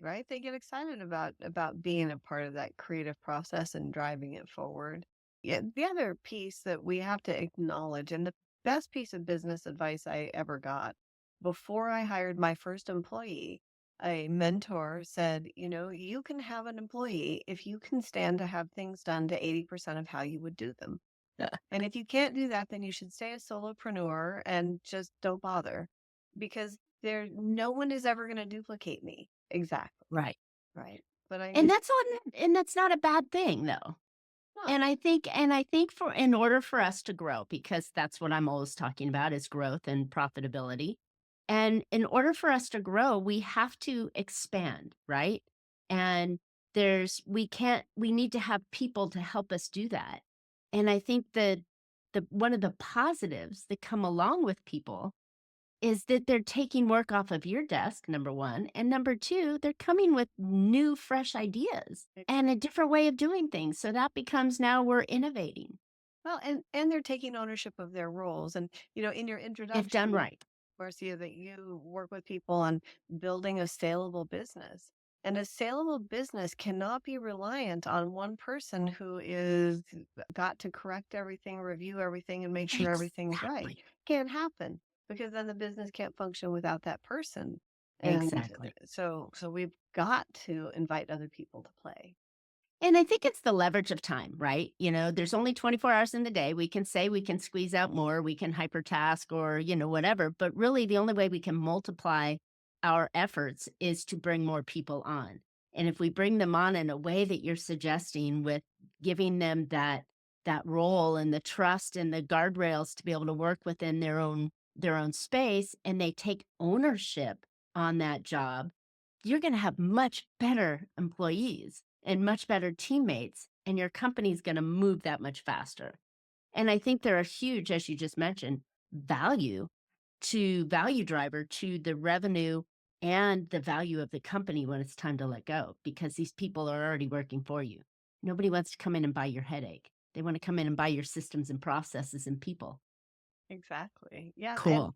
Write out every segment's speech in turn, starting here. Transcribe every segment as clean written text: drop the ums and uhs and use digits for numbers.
right? They get excited about being a part of that creative process and driving it forward. Yeah, the other piece that we have to acknowledge, and the best piece of business advice I ever got before I hired my first employee, a mentor said, you can have an employee if you can stand to have things done to 80% of how you would do them. And if you can't do that, then you should stay a solopreneur and just don't bother because no one is ever going to duplicate me. Exactly. Right. Right. But And that's not a bad thing though. not. And I think for in order for us to grow, because that's what I'm always talking about is growth and profitability. And in order for us to grow, we have to expand, right? And we need to have people to help us do that. And I think that the one of the positives that come along with people is that they're taking work off of your desk, number 1, and number 2, they're coming with new, fresh ideas and a different way of doing things, so that becomes now we're innovating, Well, and they're taking ownership of their roles. And in your if done introduction, right. Marcia, that you work with people on building a saleable business. And a saleable business cannot be reliant on one person who is got to correct everything, review everything, and make sure everything's right. Exactly, Can't happen because then the business can't function without that person. And exactly. so we've got to invite other people to play. And I think it's the leverage of time, right? There's only 24 hours in the day. We can say we can squeeze out more, we can hypertask or, whatever. But really, the only way we can multiply our efforts is to bring more people on. And if we bring them on in a way that you're suggesting with giving them that role and the trust and the guardrails to be able to work within their own space and they take ownership on that job, you're going to have much better employees and much better teammates, and your company's going to move that much faster. And I think they're a huge, as you just mentioned, value driver to the revenue and the value of the company when it's time to let go because these people are already working for you. Nobody wants to come in and buy your headache. They want to come in and buy your systems and processes and people. Exactly. Yeah. And, Cool.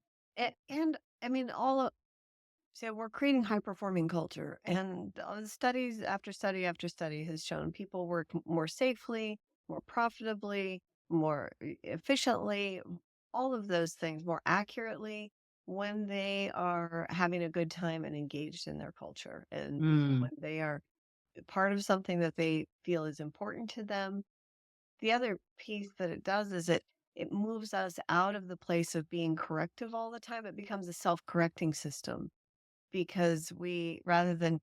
and I mean, so we're creating high performing culture, and studies after study after study has shown people work more safely, more profitably, more efficiently, all of those things more accurately when they are having a good time and engaged in their culture, and Mm, when they are part of something that they feel is important to them. The other piece that it does is it moves us out of the place of being corrective all the time. It becomes a self correcting system because rather than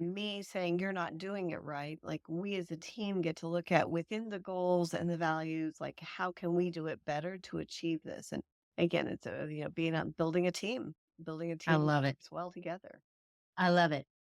me saying you're not doing it right, like we as a team get to look at within the goals and the values, like how can we do it better to achieve this? And again, it's being on building a team I that love it. works well together. I love it.